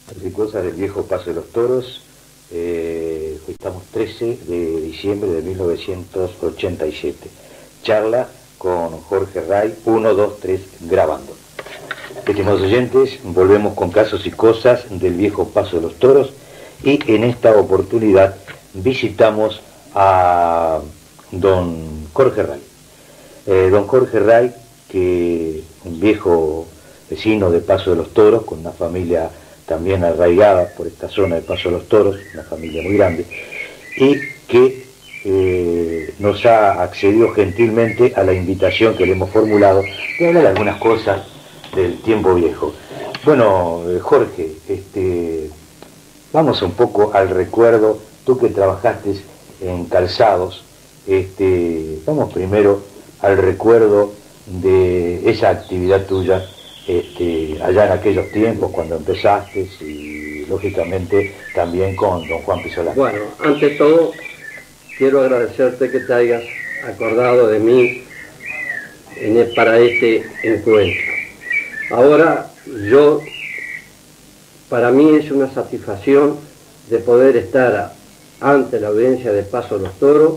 Así cosas del viejo Paso de los Toros. Hoy estamos 13 de diciembre de 1987. Charla con Jorge Ray, 1, 2, 3, grabando. Estimados oyentes, volvemos con Casos y Cosas del viejo Paso de los Toros y en esta oportunidad visitamos a don Jorge Ray. Don Jorge Ray, que un viejo vecino de Paso de los Toros, con una familia también arraigada por esta zona de Paso de los Toros, una familia muy grande, y que nos ha accedido gentilmente a la invitación que le hemos formulado de hablar algunas cosas del tiempo viejo. Bueno, Jorge, vamos un poco al recuerdo, tú que trabajaste en calzados, vamos primero al recuerdo de esa actividad tuya allá en aquellos tiempos cuando empezaste y lógicamente también con don Juan Pisolati. Bueno, ante todo quiero agradecerte que te hayas acordado de mí para este encuentro. Ahora para mí es una satisfacción de poder estar ante la audiencia de Paso de los Toros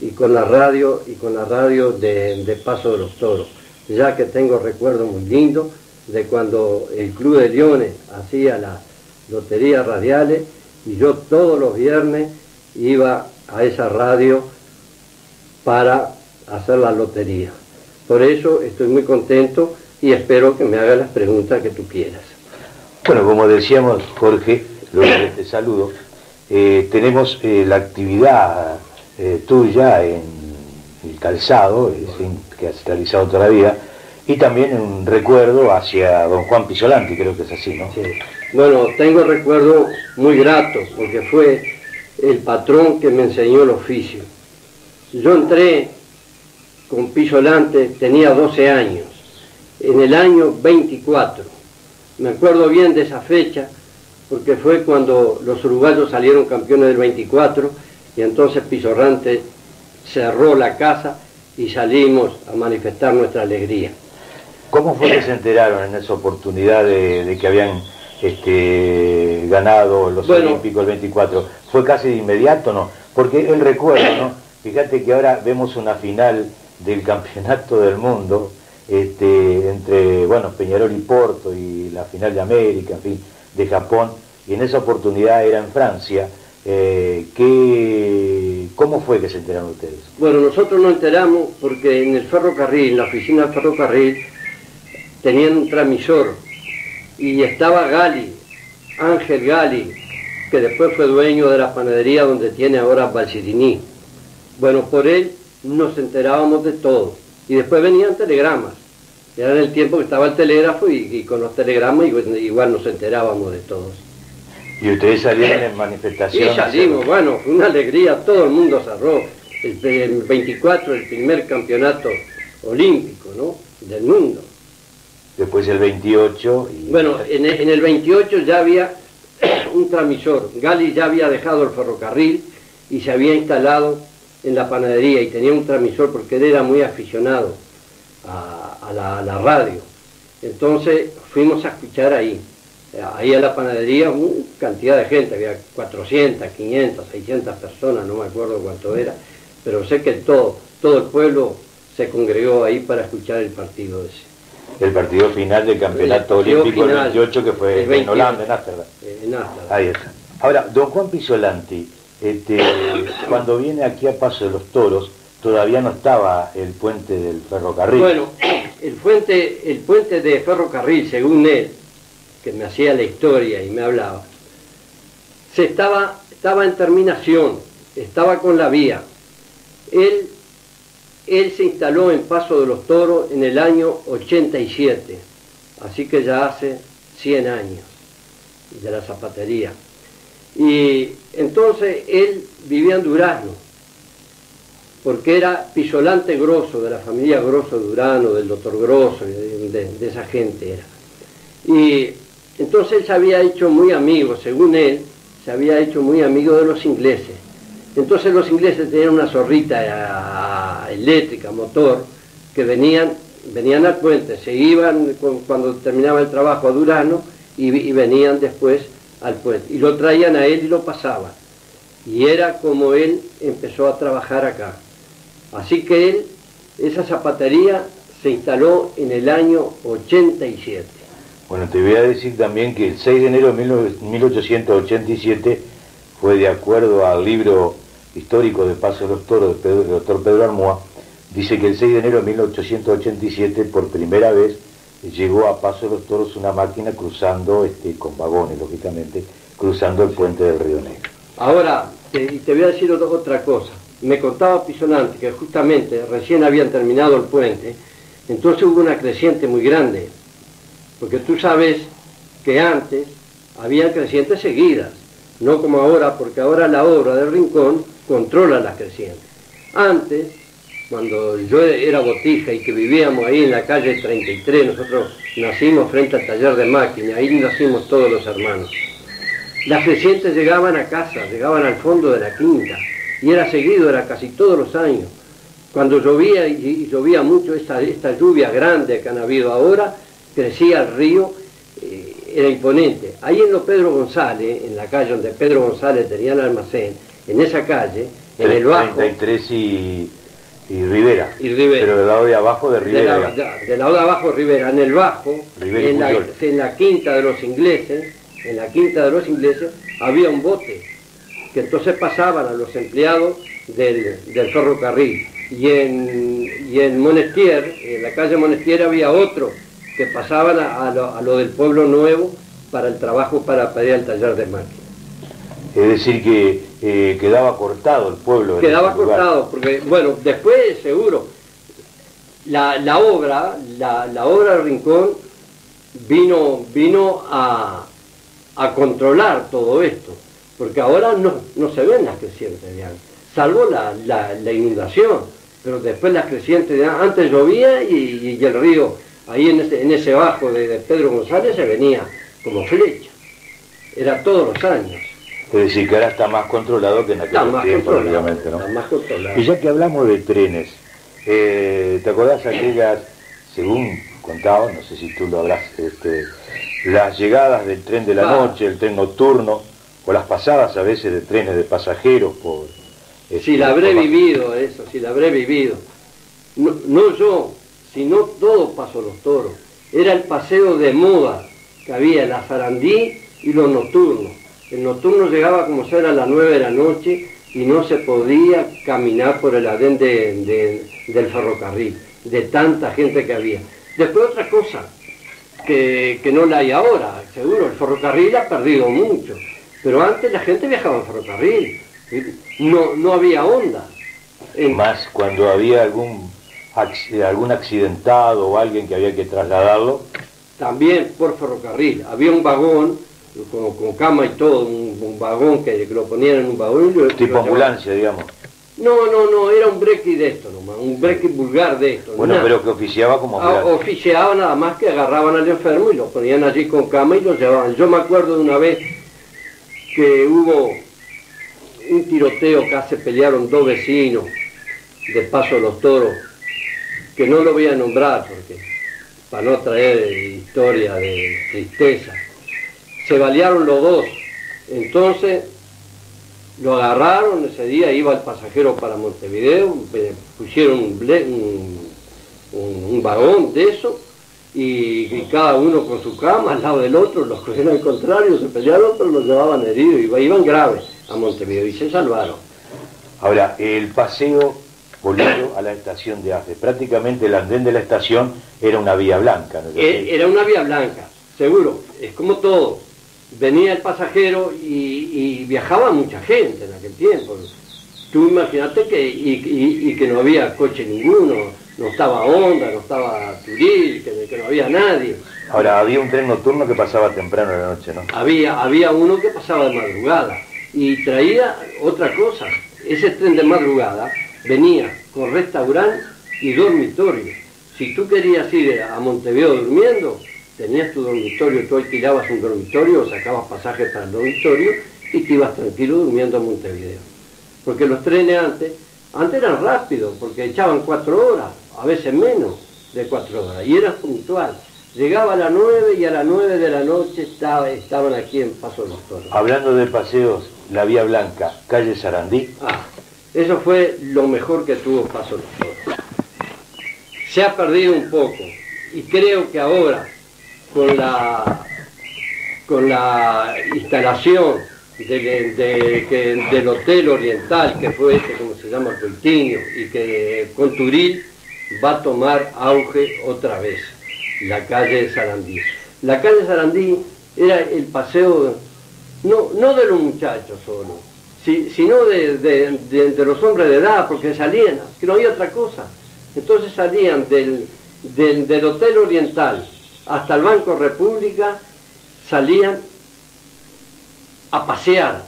y con la radio de Paso de los Toros, ya que tengo recuerdos muy lindos de cuando el Club de Leones hacía las loterías radiales y yo todos los viernes iba a esa radio para hacer la lotería. Por eso estoy muy contento y espero que me hagas las preguntas que tú quieras. Bueno, como decíamos, Jorge, te saludo. Tenemos la actividad tuya en el calzado, que has realizado toda la vida, y también un recuerdo hacia don Juan Pisolati, creo que es así, ¿no? Sí. Bueno, tengo recuerdos muy gratos, porque fue el patrón que me enseñó el oficio. Yo entré con Pisolati, tenía 12 años, en el año 24. Me acuerdo bien de esa fecha, porque fue cuando los uruguayos salieron campeones del 24, y entonces Pisolati cerró la casa y salimos a manifestar nuestra alegría. ¿Cómo fue que se enteraron en esa oportunidad de que habían ganado los Olímpicos el 24? ¿Fue casi de inmediato, no? Porque el recuerdo, ¿no? Fíjate que ahora vemos una final del Campeonato del Mundo entre, bueno, Peñarol y Porto, y la final de América, en fin, de Japón, y en esa oportunidad era en Francia. ¿Cómo fue que se enteraron ustedes? Bueno, nosotros nos enteramos porque en el ferrocarril, en la oficina del ferrocarril, tenían un transmisor y estaba Gali, Ángel Gali, que después fue dueño de la panadería donde tiene ahora Balsirini. Bueno, por él nos enterábamos de todo. Y después venían telegramas. Era en el tiempo que estaba el telégrafo y con los telegramas igual nos enterábamos de todos. ¿Y ustedes salieron en manifestaciones? Y salimos, bueno, fue una alegría, todo el mundo cerró. El 24, el primer campeonato olímpico, ¿no?, del mundo. Después el 28... Bueno, en el 28 ya había un transmisor. Gali ya había dejado el ferrocarril y se había instalado en la panadería y tenía un transmisor porque él era muy aficionado a la radio. Entonces fuimos a escuchar ahí a la panadería, cantidad de gente, había 400, 500, 600 personas, no me acuerdo cuánto era, pero sé que todo el pueblo se congregó ahí para escuchar el partido ese. El partido final del Campeonato Olímpico del 28, que fue en Holanda, en Ámsterdam. En Ámsterdam. Ahí está. Ahora, don Juan Pisolati, cuando viene aquí a Paso de los Toros, todavía no estaba el puente del ferrocarril. Bueno, el puente de ferrocarril, según él, que me hacía la historia y me hablaba, estaba en terminación, estaba con la vía. Él se instaló en Paso de los Toros en el año 87, así que ya hace 100 años de la zapatería. Y entonces él vivía en Durazno, porque era Pisolati Grosso, de la familia Grosso Durano, del doctor Grosso, de esa gente era. Y entonces él se había hecho muy amigo, según él, se había hecho muy amigo de los ingleses. Entonces los ingleses tenían una zorrita eléctrica, motor, que venían al puente, se iban cuando terminaba el trabajo a Durazno y venían después al puente, y lo traían a él y lo pasaban. Y era como él empezó a trabajar acá. Así que esa zapatería se instaló en el año 87. Bueno, te voy a decir también que el 6 de enero de 1887 fue, de acuerdo al libro histórico de Paso de los Toros del doctor Pedro Armúa, dice que el 6 de enero de 1887 por primera vez llegó a Paso de los Toros una máquina cruzando, con vagones, lógicamente, cruzando el puente del Río Negro. Ahora, te voy a decir otra cosa. Me contaba Pisonante que justamente recién habían terminado el puente, entonces hubo una creciente muy grande, porque tú sabes que antes había crecientes seguidas, no como ahora, porque ahora la obra del Rincón controla las crecientes. Antes, cuando yo era botija y que vivíamos ahí en la calle 33, nosotros nacimos frente al taller de máquina, ahí nacimos todos los hermanos. Las crecientes llegaban a casa, llegaban al fondo de la quinta, y era seguido, era casi todos los años. Cuando llovía, y llovía mucho, esta lluvia grande que han habido ahora, crecía el río, era imponente. Ahí en los Pedro González, en la calle donde Pedro González tenía el almacén, en esa calle, en el bajo... 33 y Rivera. Y Rivera. Pero del lado de abajo de Rivera. Del lado de abajo de Rivera, en el bajo, Rivera en la quinta de los ingleses, había un bote, que entonces pasaban a los empleados del ferrocarril. Y en Monestier, en la calle Monestier, había otro, que pasaban a lo del Pueblo Nuevo para el trabajo para ir al taller de máquinas. Es decir que quedaba cortado el pueblo. Quedaba cortado, porque, bueno, después seguro, la obra del Rincón vino a controlar todo esto, porque ahora no se ven las crecientes de antes, salvo la inundación, pero después las crecientes de antes llovía y el río, ahí en ese bajo de Pedro González se venía como flecha, era todos los años. Es decir, que ahora está más controlado que en aquel tiempo, obviamente, ¿no? Está más controlado. Y ya que hablamos de trenes, ¿te acordás aquellas, según contaban, no sé si tú lo habrás, las llegadas del tren de la noche, el tren nocturno, o las pasadas a veces de trenes de pasajeros por... Si la habré vivido eso, si la habré vivido. No yo, sino todo Paso los Toros. Era el paseo de moda que había, la Sarandí y los nocturnos. El nocturno llegaba como si era a las 9 de la noche y no se podía caminar por el andén del ferrocarril, de tanta gente que había. Después otra cosa, que no la hay ahora, seguro, el ferrocarril ha perdido mucho, pero antes la gente viajaba en ferrocarril, no había onda. Más cuando había algún accidentado o alguien que había que trasladarlo. También por ferrocarril, había un vagón, con cama y todo, un vagón que lo ponían en un vagón. Tipo ambulancia, digamos. No, era un brequi de esto nomás, un brequi vulgar de esto. Bueno, nada. Pero que oficiaba como ambulancia. Oficiaba nada más que agarraban al enfermo y lo ponían allí con cama y lo llevaban. Yo me acuerdo de una vez que hubo un tiroteo, casi pelearon dos vecinos de Paso de los Toros, que no lo voy a nombrar porque para no traer historia de tristeza. Se balearon los dos, entonces lo agarraron, ese día iba el pasajero para Montevideo, pusieron un vagón de eso, y cada uno con su cama al lado del otro, los cogieron al contrario, se pelearon, pero los llevaban heridos, iban graves a Montevideo y se salvaron. Ahora, el paseo volviendo a la estación de Arce, prácticamente el andén de la estación era una vía blanca, ¿no? Era una vía blanca, seguro, es como todo. Venía el pasajero y viajaba mucha gente en aquel tiempo. Tú imagínate que no había coche ninguno, no estaba Honda, no estaba Turil, que no había nadie. Ahora, había un tren nocturno que pasaba temprano en la noche, ¿no? Había uno que pasaba de madrugada y traía otra cosa. Ese tren de madrugada venía con restaurante y dormitorio. Si tú querías ir a Montevideo durmiendo, tenías tu dormitorio, tú alquilabas un dormitorio, sacabas pasajes para el dormitorio y te ibas tranquilo durmiendo a Montevideo. Porque los trenes antes eran rápidos, porque echaban 4 horas, a veces menos de 4 horas, y eran puntuales. Llegaba a las 9 y a las 9 de la noche estaban aquí en Paso de los Toros. Hablando de paseos, la Vía Blanca, calle Sarandí. Eso fue lo mejor que tuvo Paso de los Toros. Se ha perdido un poco y creo que ahora con la instalación del Hotel Oriental, que fue como se llama, Coitinho, y que con Turil va a tomar auge otra vez la calle Sarandí. La calle Sarandí era el paseo, no de los muchachos solo, sino de los hombres de edad, porque salían, que no había otra cosa. Entonces salían del Hotel Oriental hasta el Banco República, salían a pasear.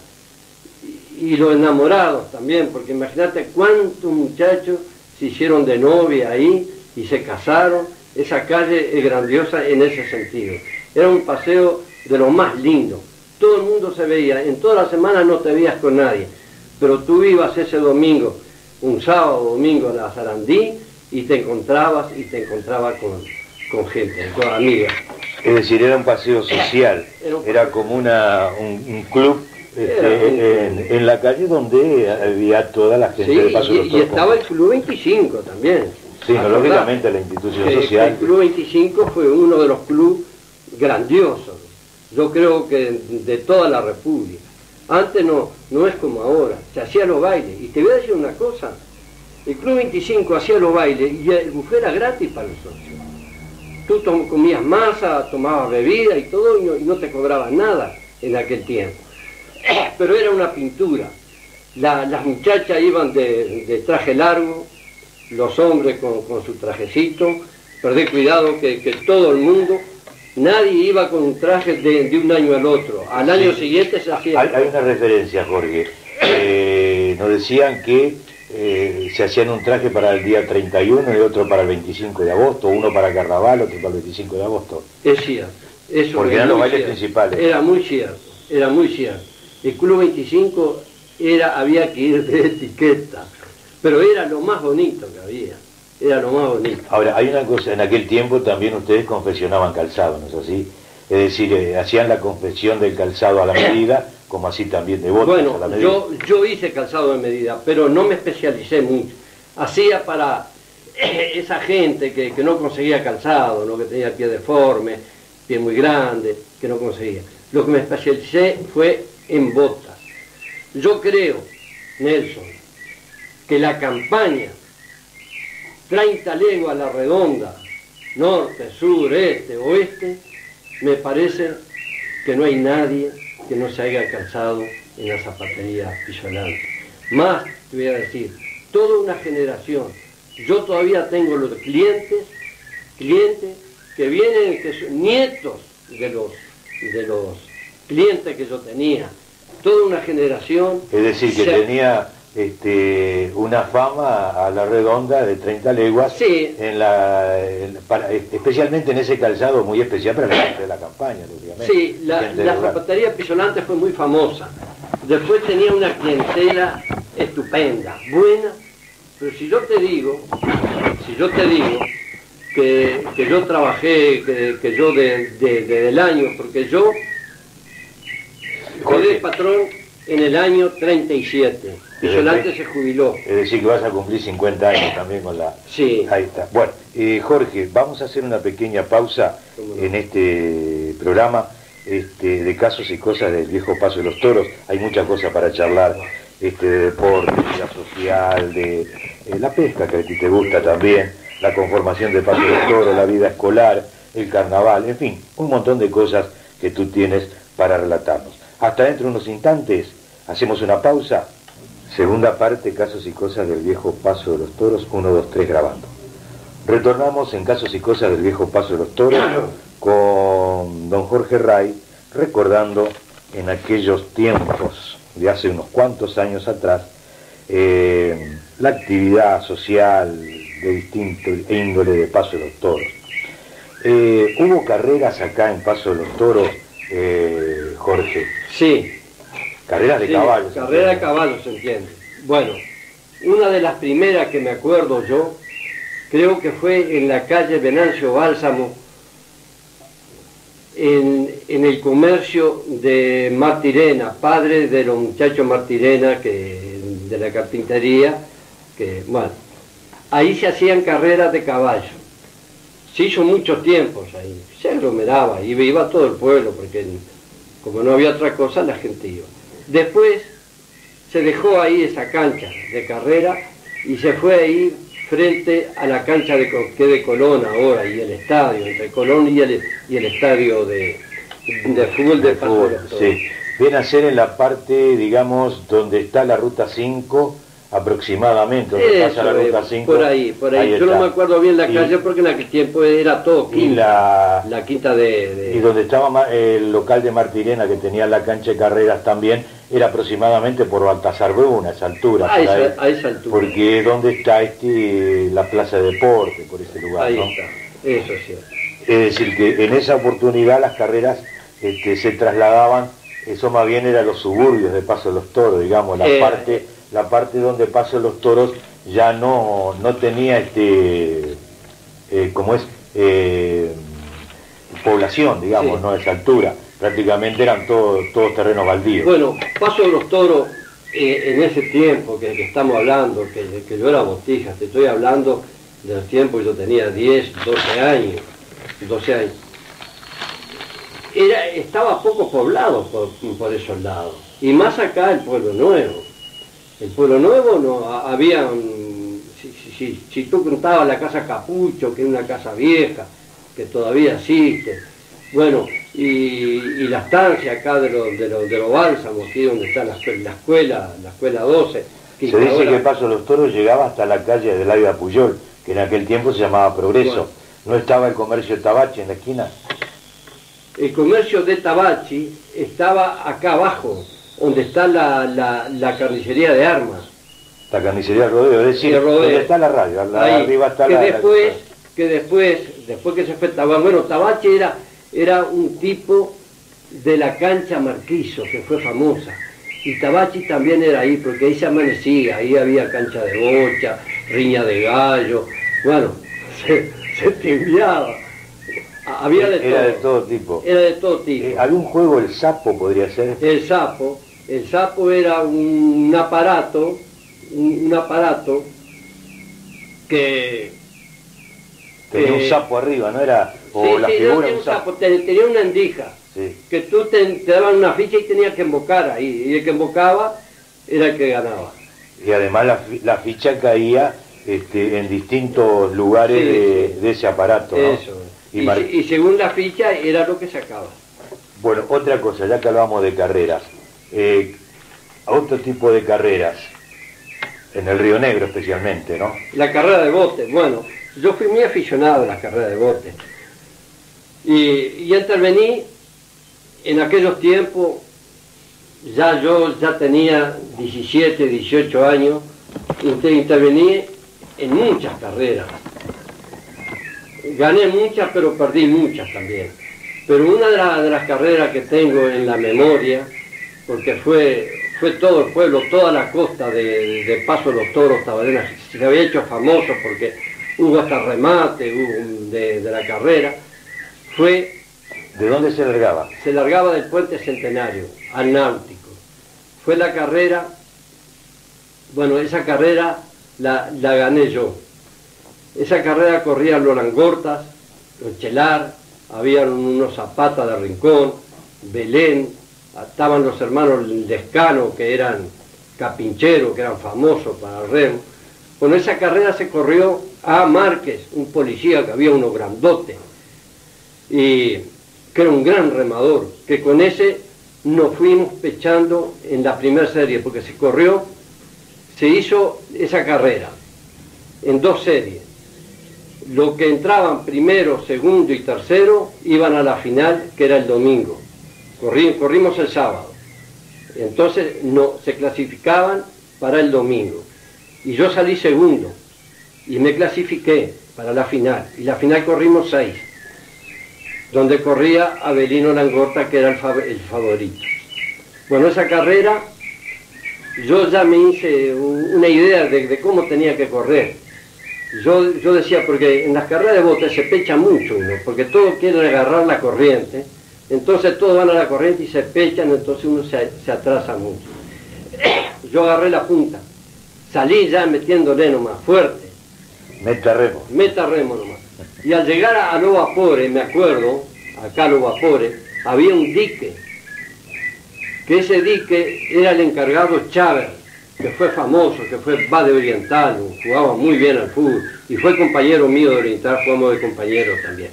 Y los enamorados también, porque imagínate cuántos muchachos se hicieron de novia ahí y se casaron. Esa calle es grandiosa en ese sentido. Era un paseo de lo más lindo. Todo el mundo se veía, en toda la semana no te veías con nadie, pero tú ibas ese domingo, un sábado o domingo a la Sarandí, y te encontrabas con gente, con amigas. Es decir, era un paseo social, era como un club en la calle donde había toda la gente de Paso de los Toros. Y estaba el Club 25 también. Sí, lógicamente la institución social. El Club 25 fue uno de los clubes grandiosos, yo creo que de toda la República. Antes no es como ahora, se hacían los bailes. Y te voy a decir una cosa, el Club 25 hacía los bailes y el buffet era gratis para los socios. Tú comías masa, tomabas bebida y todo, y no te cobraban nada en aquel tiempo. Pero era una pintura. Las muchachas iban de traje largo, los hombres con su trajecito. Perdé cuidado que todo el mundo, nadie iba con un traje de un año al otro. Al año siguiente se hacía... Hay una referencia, Jorge. Nos decían que se hacían un traje para el día 31 y otro para el 25 de agosto, uno para Carnaval, otro para el 25 de agosto. Es cierto. Eso porque eran los bailes principales. Era muy cierto, era muy cierto. El Club 25 había que ir de etiqueta, pero era lo más bonito que había, era lo más bonito. Ahora, hay una cosa, en aquel tiempo también ustedes confeccionaban calzado, ¿no es así? Es decir, hacían la confección del calzado a la medida, como así también de botas a la medida. Bueno, yo hice calzado de medida, pero no me especialicé mucho. Hacía para esa gente que no conseguía calzado, ¿no? Que tenía el pie deforme, pie muy grande, que no conseguía. Lo que me especialicé fue en botas. Yo creo, Nelson, que la campaña 30 leguas a la redonda, norte, sur, este, oeste, me parece que no hay nadie que no se haya calzado en la zapatería Pisolante. Más, te voy a decir, toda una generación. Yo todavía tengo los clientes que vienen, que son nietos de los clientes que yo tenía. Toda una generación. Es decir, que tenía una fama a la redonda de 30 leguas, sí, especialmente en ese calzado muy especial para la gente de la campaña, lógicamente. Sí, la zapatería Pisolante fue muy famosa. Después tenía una clientela estupenda, buena, pero si yo te digo que yo trabajé, que yo desde el año, porque yo quedé patrón en el año 37. Pisolante se jubiló. Es decir, que vas a cumplir 50 años también con la... Sí. Ahí está. Bueno, Jorge, vamos a hacer una pequeña pausa en este programa de casos y cosas del viejo Paso de los Toros. Hay muchas cosas para charlar, de deporte, de vida social, de la pesca, que a ti te gusta también, la conformación de Paso de los Toros, la vida escolar, el carnaval, en fin, un montón de cosas que tú tienes para relatarnos. Hasta dentro de unos instantes, hacemos una pausa. Segunda parte, casos y cosas del viejo Paso de los Toros, 1, 2, 3, grabando. Retornamos en Casos y Cosas del viejo Paso de los Toros con don Jorge Ray, recordando en aquellos tiempos de hace unos cuantos años atrás, la actividad social de distinto índole de Paso de los Toros. Hubo carreras acá en Paso de los Toros, Jorge. Sí. Carreras de caballos. Carreras de caballos, se entiende. Bueno, una de las primeras que me acuerdo yo, creo que fue en la calle Venancio Bálsamo, en el comercio de Martirena, padre de los muchachos Martirena, de la carpintería, que bueno, ahí se hacían carreras de caballo. Se hizo muchos tiempos ahí, se aglomeraba, y iba todo el pueblo, porque como no había otra cosa, la gente iba. Después se dejó ahí esa cancha de carrera y se fue ahí frente a la cancha que de Colón ahora, y el estadio, entre Colón y el estadio de fútbol de Paso de los Toros. Sí, viene a ser en la parte, digamos, donde está la ruta 5, aproximadamente, donde pasa la ruta 5. Por ahí. Yo no me acuerdo bien la calle porque en aquel tiempo era todo quinta. La quinta Y donde estaba el local de Martirena, que tenía la cancha de carreras también, era aproximadamente por Baltasar Bruna, a esa altura. A esa altura. Porque es donde está la plaza de deporte, por ese lugar. Ahí ¿no? está, eso sí. Es decir, que en esa oportunidad las carreras se trasladaban, eso más bien era los suburbios de Paso de los Toros, digamos, la parte donde Paso de los Toros ya no tenía población, digamos, sí. ¿no? A esa altura. Prácticamente eran todos terrenos baldíos. Bueno, Paso de los Toros, en ese tiempo que estamos hablando, que yo era botija, te estoy hablando de los tiempos que yo tenía 10, 12 años. Estaba poco poblado por esos lados. Y más acá el Pueblo Nuevo. El Pueblo Nuevo no había, si tú contabas la casa Capucho, que es una casa vieja, que todavía existe, bueno, y la estancia acá de los Bálsamos, aquí donde está la escuela 12. Se dice que Paso de los Toros llegaba hasta la calle de Ávila Puyol, que en aquel tiempo se llamaba Progreso. Bueno, ¿no estaba el comercio de Tabachi en la esquina? El comercio de Tabachi estaba acá abajo, donde está la carnicería de armas. La carnicería Rodeo, es decir, donde está la radio, arriba está que después que se fue Tabachi, bueno, Tabachi era un tipo de la cancha Marquiso, que fue famosa. Y Tabachi también era ahí, porque ahí se amanecía, ahí había cancha de bocha, riña de gallo, bueno, se timbiaba. Había de todo. Era de todo tipo. Era de todo tipo. ¿Había un juego, el sapo, podría ser? El sapo era un aparato que... Tenía un sapo arriba, ¿no era? O la figura de un sapo. Tenía una endija. Sí. Que tú te daban una ficha y tenías que embocar ahí. Y el que embocaba era el que ganaba. Y además la ficha caía en distintos lugares de ese aparato, ¿no? Eso. Y según la ficha era lo que sacaba. Bueno, otra cosa, ya que hablamos de carreras, otro tipo de carreras, en el Río Negro especialmente, ¿no? La carrera de bote, bueno, yo fui muy aficionado a la carrera de bote. Y intervení en aquellos tiempos, yo ya tenía 17, 18 años, intervení en muchas carreras. Gané muchas, pero perdí muchas también. Pero una de las carreras que tengo en la memoria, porque fue todo el pueblo, toda la costa de Paso de los Toros, Tabarena, se había hecho famoso porque hubo hasta remate de la carrera, fue... ¿De dónde se largaba? Se largaba del Puente Centenario, al Náutico. Fue la carrera, bueno, esa carrera la gané yo. Esa carrera corrían los Langortas, los Chelar, había unos Zapata de Rincón, Belén, estaban los hermanos Lescano, que eran capincheros, que eran famosos para el remo. Bueno, esa carrera se corrió a Márquez, un policía que había uno grandote, y que era un gran remador, que con ese nos fuimos pechando en la primera serie, porque se hizo esa carrera en 2 series. Los que entraban primero, segundo y tercero iban a la final, que era el domingo. Corrimos el sábado. Entonces se clasificaban para el domingo. Y yo salí segundo. Y me clasifiqué para la final. Y la final corrimos 6. Donde corría Avelino Langorta, que era el favorito. Bueno, esa carrera, yo ya me hice una idea de cómo tenía que correr. Yo decía, porque en las carreras de bote se pecha mucho uno, porque todos quieren agarrar la corriente, Entonces todos van a la corriente y se pechan, entonces uno se atrasa mucho. Yo agarré la punta, salí ya metiéndole nomás, fuerte. Meta remo. Meta remo nomás. Y al llegar a los vapores, me acuerdo, acá a los vapores, había un dique, que ese dique era el encargado Chávez, que fue famoso, que fue va de Oriental, jugaba muy bien al fútbol, y fue compañero mío de Oriental, jugamos de compañeros también.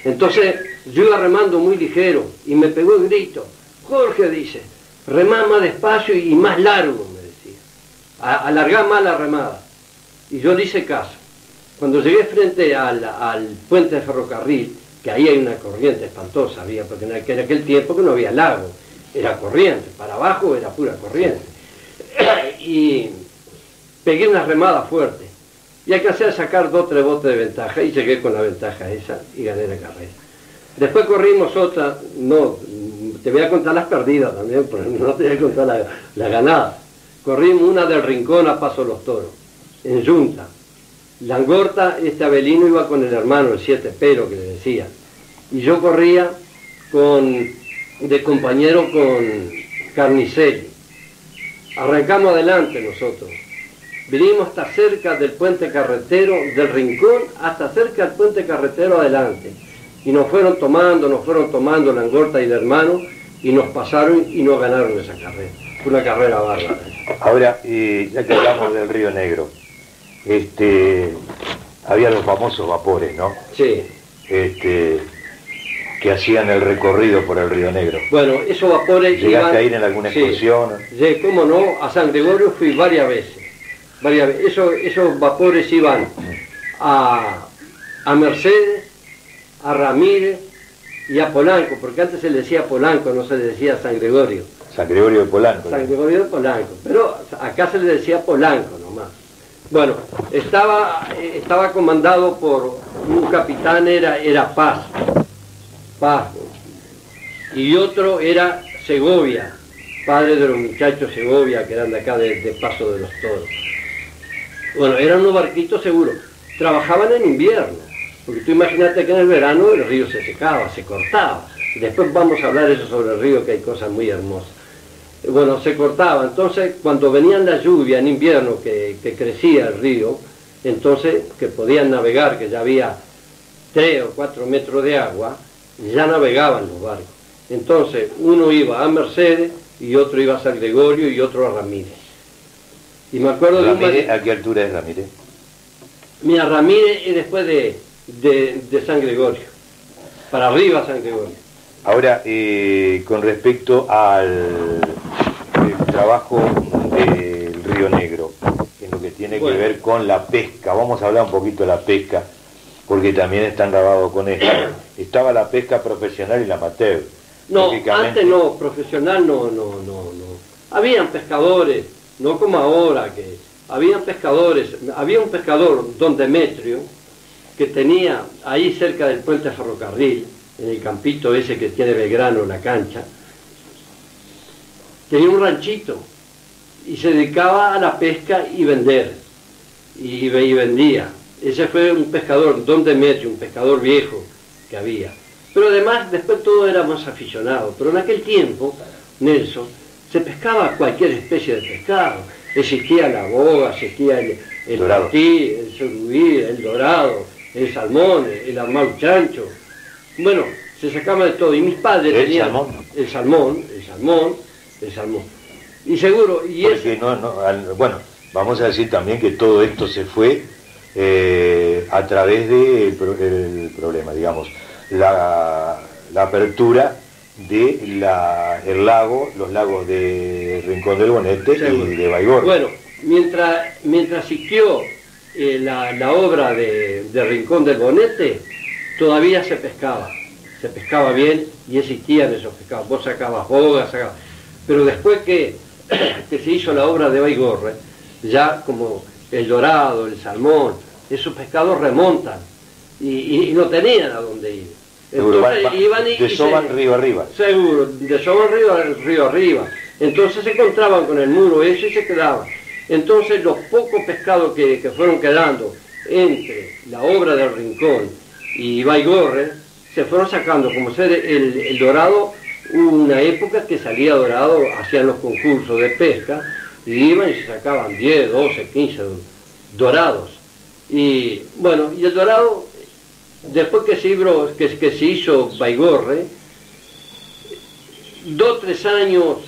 Entonces yo iba remando muy ligero y me pegó el grito. Jorge, dice, remá más despacio y más largo, me decía. Alargá más la remada. Y yo le hice caso. Cuando llegué frente al puente de ferrocarril, que ahí hay una corriente espantosa, había, porque en aquel tiempo que no había lago, era corriente, para abajo era pura corriente. Y pegué una remada fuerte. Y alcancé a sacar 2 o 3 botes de ventaja y llegué con la ventaja esa y gané la carrera. Después corrimos otra, no, te voy a contar las perdidas también, pero no te voy a contar la ganada. Corrimos una del Rincón a Paso de los Toros, en Yunta. Langorta, este Abelino iba con el hermano, el 7 Pero que le decía. Y yo corría de compañero con Carnicelli. Arrancamos adelante nosotros. Vinimos hasta cerca del puente carretero, del Rincón, hasta cerca del puente carretero adelante. Y nos fueron tomando Langorta y el hermano, y nos pasaron y nos ganaron esa carrera. Fue una carrera bárbara. Ahora, ya que hablamos del Río Negro, había los famosos vapores, ¿no? Sí. Que hacían el recorrido por el Río Negro. Bueno, esos vapores ¿Llegaste a ir en alguna excursión? Sí, cómo no, a San Gregorio fui varias veces. Esos vapores iban a Mercedes, a Ramírez y a Polanco, porque antes se le decía Polanco, no se le decía San Gregorio. San Gregorio de Polanco. San Gregorio de Polanco, pero acá se le decía Polanco nomás. Bueno, estaba comandado por un capitán, era Paz, y otro era Segovia, padre de los muchachos Segovia, que eran de acá de Paso de los Toros. Bueno, eran unos barquitos seguros, trabajaban en invierno, porque tú imagínate que en el verano el río se secaba, se cortaba. Después vamos a hablar eso sobre el río, que hay cosas muy hermosas. Bueno, se cortaba, entonces cuando venían las lluvias en invierno, que crecía el río, entonces que podían navegar, que ya había 3 o 4 metros de agua, ya navegaban los barcos. Entonces uno iba a Mercedes y otro iba a San Gregorio y otro a Ramírez. Y me acuerdo Ramírez, ¿a qué altura es Ramírez? Mira, Ramírez es después de San Gregorio, para arriba San Gregorio. Ahora, con respecto al trabajo del Río Negro, en lo que tiene que ver con la pesca, vamos a hablar un poquito de la pesca, porque también están grabados con esto. Estaba la pesca profesional y la amateur. No, antes no, profesional no. Habían pescadores, no como ahora, que habían pescadores. Había un pescador, don Demetrio, que tenía ahí cerca del puente ferrocarril, en el campito ese que tiene Belgrano, la cancha, tenía un ranchito y se dedicaba a la pesca y vender, y vendía. Ese fue un pescador, don Demetrio, un pescador viejo que había. Pero además, después todo era más aficionado. Pero en aquel tiempo, Nelson, se pescaba cualquier especie de pescado. Existía la boga, existía el martí, el surubí, el dorado, el salmón, el armau chancho. Bueno, se sacaba de todo. Y mis padres tenían el salmón. Y seguro, y porque bueno, vamos a decir también que todo esto se fue a través del problema, digamos, la apertura de los lagos de Rincón del Bonete y de Baigorre. Bueno, mientras existió la obra de Rincón del Bonete, todavía se pescaba bien y existían esos pescados. Vos sacabas bogas, pero después que se hizo la obra de Baigorre, ya como el dorado, el salmón, esos pescados remontan y no tenían a dónde ir. Entonces iban desoban río arriba. Seguro, desoban río arriba. Entonces se encontraban con el muro ese y se quedaban. Entonces los pocos pescados que fueron quedando entre la obra del Rincón y Baigorre se fueron sacando, como ser el dorado, hubo una época que salía dorado, hacían los concursos de pesca, y iban y se sacaban 10, 12, 15 dorados. Y bueno, y el dorado, después que se hizo Baigorre, 2 o 3 años,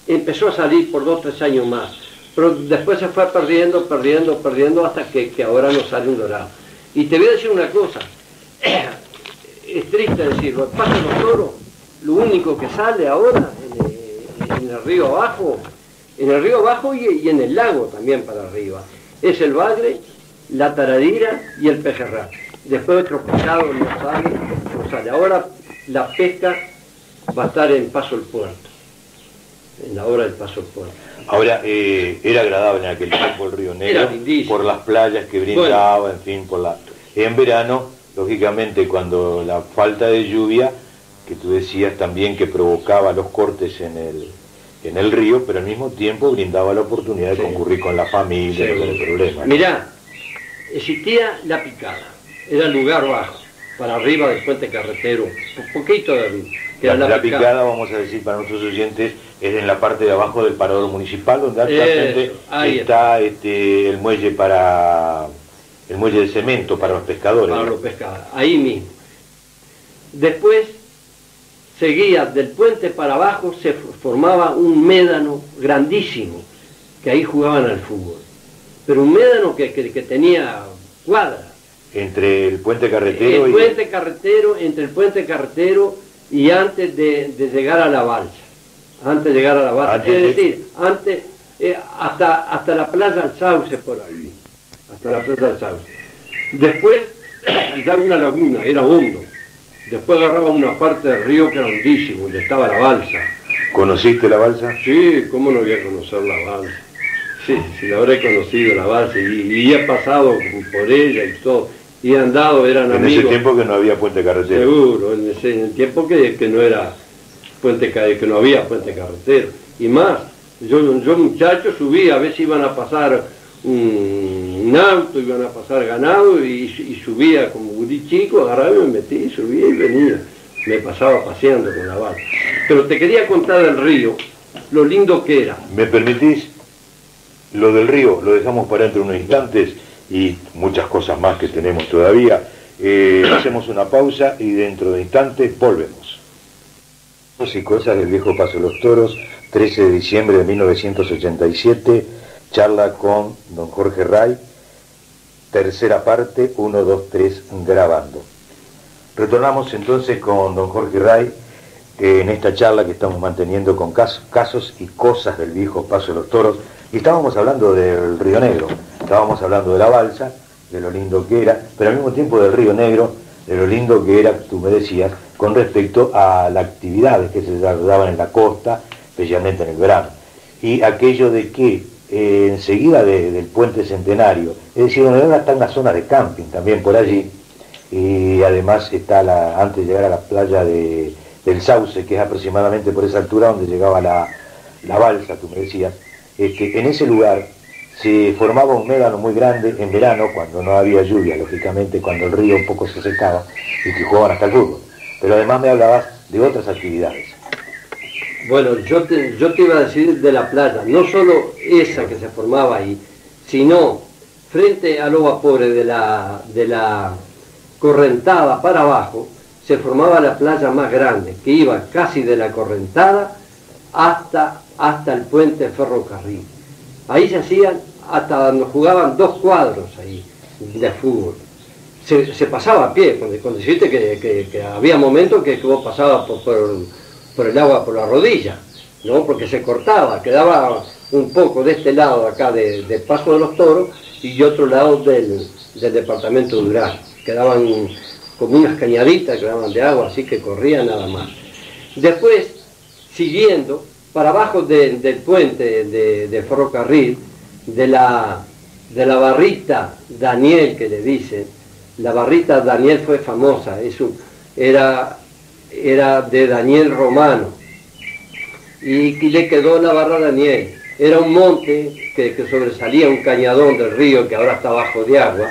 empezó a salir por 2 o 3 años más, pero después se fue perdiendo hasta que ahora no sale un dorado. Y te voy a decir una cosa, es triste decirlo, el paso de los toros, lo único que sale ahora en el río abajo, y en el lago también para arriba, es el bagre, la taradira y el pejerrey. Después otro pescado no sale. Ahora la pesca va a estar en Paso del Puerto, en la hora del Paso del Puerto. Ahora, era agradable en aquel tiempo el Río Negro, por las playas que brindaba, bueno, en fin, En verano, lógicamente, cuando la falta de lluvia, que tú decías también que provocaba los cortes en el río, pero al mismo tiempo brindaba la oportunidad de concurrir con la familia, no tener problemas. Mirá, existía la picada, era el lugar bajo, para arriba del puente carretero, un poquito de arriba. La picada, vamos a decir para nuestros oyentes, es en la parte de abajo del parador municipal, donde actualmente está el muelle de cemento para los pescadores. Para los pescadores, ahí mismo. Después seguía del puente para abajo, se formaba un médano grandísimo, que ahí jugaban al fútbol. Pero un médano que tenía cuadras. Entre el puente carretero entre el puente carretero y antes de llegar a la balsa. Antes de llegar a la balsa. Es decir, antes, hasta la playa del Sauce por ahí. Hasta la playa del Sauce. Después, ya había una laguna, era hondo. Después agarraba una parte del río que era hondísimo, donde estaba la balsa. ¿Conociste la balsa? Sí, ¿cómo no voy a conocer la balsa? Sí, la habré conocido la balsa y he pasado por ella y todo. Y he andado, eran amigos. En ese tiempo que no había puente carretero. Seguro, en el tiempo que no era que no había puente carretero. Y más, yo muchacho subía, a veces iban a pasar un auto, iban a pasar ganado y subía como gurí chico, agarraba y me metí, subía y venía. Me pasaba paseando con la balsa. Pero te quería contar del río, lo lindo que era. ¿Me permitís? Lo del río lo dejamos para dentro de unos instantes y muchas cosas más que tenemos todavía. Hacemos una pausa y dentro de instantes volvemos. Y cosas del viejo Paso de los Toros, 13 de diciembre de 1987, charla con don Jorge Ray, tercera parte, 1, 2, 3, grabando. Retornamos entonces con don Jorge Ray en esta charla que estamos manteniendo con casos y cosas del viejo Paso de los Toros, y estábamos hablando del Río Negro, estábamos hablando de la balsa, de lo lindo que era, pero al mismo tiempo del Río Negro, de lo lindo que era, tú me decías, con respecto a las actividades que se desarrollaban en la costa, especialmente en el verano. Y aquello de que enseguida del puente Centenario, es decir, donde ahora está una zona de camping también por allí, y además está antes de llegar a la playa del Sauce, que es aproximadamente por esa altura donde llegaba la balsa, tú me decías, que en ese lugar se formaba un médano muy grande en verano, cuando no había lluvia, lógicamente, cuando el río un poco se secaba, y que jugaban hasta el fútbol. Pero además me hablabas de otras actividades. Bueno, yo te iba a decir de la playa, no solo esa que se formaba ahí, sino frente a los vapores de la Correntada para abajo, se formaba la playa más grande, que iba casi de la Correntada hasta el puente ferrocarril. Ahí se hacían, hasta donde jugaban 2 cuadros ahí de fútbol. Se pasaba a pie, cuando dijiste que había momentos que vos pasabas por el agua por la rodilla, ¿no? Porque se cortaba, quedaba un poco de este lado de acá de Paso de los Toros y otro lado del departamento de Durán. Quedaban como unas cañaditas que daban de agua, así que corría nada más. Después, siguiendo, para abajo del puente de ferrocarril, de la barrita Daniel, que le dicen, la barrita Daniel fue famosa, era de Daniel Romano, y le quedó la barra Daniel. Era un monte que sobresalía un cañadón del río que ahora está bajo de agua,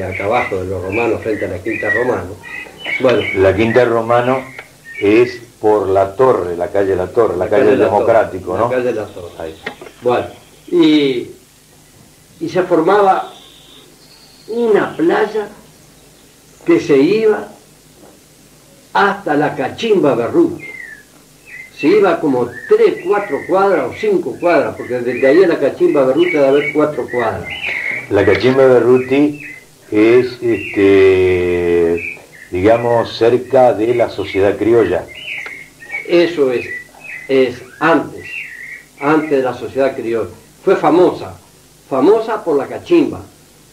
acá abajo de los Romanos, frente a la Quinta Romano, Bueno, La Quinta del Romano es por La Torre, la calle La Torre, la calle del Democrático, ¿no? La calle La Torre. Ahí. Bueno, y se formaba una playa que se iba hasta la Cachimba Berruti. Se iba como 3, 4 cuadras o 5 cuadras, porque desde ahí a la Cachimba Berruti debe haber 4 cuadras. La Cachimba Berruti es, digamos, cerca de la Sociedad Criolla. Eso es antes de la Sociedad Criolla. Fue famosa por la cachimba,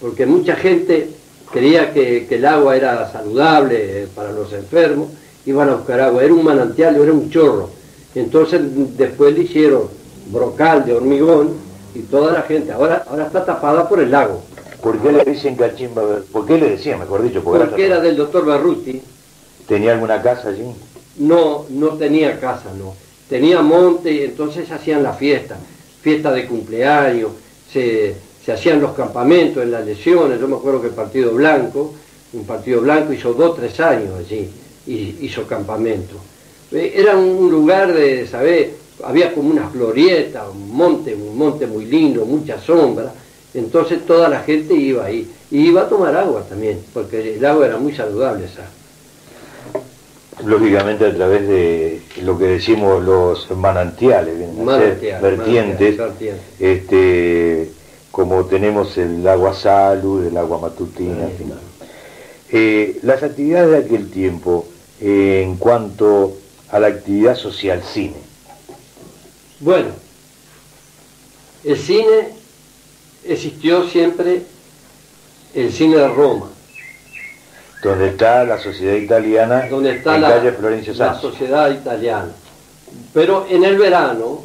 porque mucha gente creía que el agua era saludable para los enfermos, iban a buscar agua, era un manantial, era un chorro. Entonces después le hicieron brocal de hormigón y toda la gente, ahora está tapada por el lago. ¿Por qué le dicen Cachimba Berruti? ¿Por qué le decían, mejor dicho? Porque era del doctor Berruti. ¿Tenía alguna casa allí? No tenía casa, no. Tenía monte y entonces hacían la fiesta de cumpleaños, se hacían los campamentos en las lesiones. Yo me acuerdo que un partido blanco hizo 2 o 3 años allí, hizo campamento. Era un lugar de, ¿sabés? Había como una glorieta, un monte muy lindo, mucha sombra. Entonces toda la gente iba ahí. Y iba a tomar agua también, porque el agua era muy saludable esa. Lógicamente a través de lo que decimos los manantiales, vertientes, como tenemos el agua salud, el agua matutina, en fin. Las actividades de aquel tiempo, en cuanto a la actividad social, cine. Bueno, el cine existió siempre, el cine de Roma. Donde está la Sociedad Italiana, donde está en calle Florencio Sanz. La Sociedad Italiana. Pero en el verano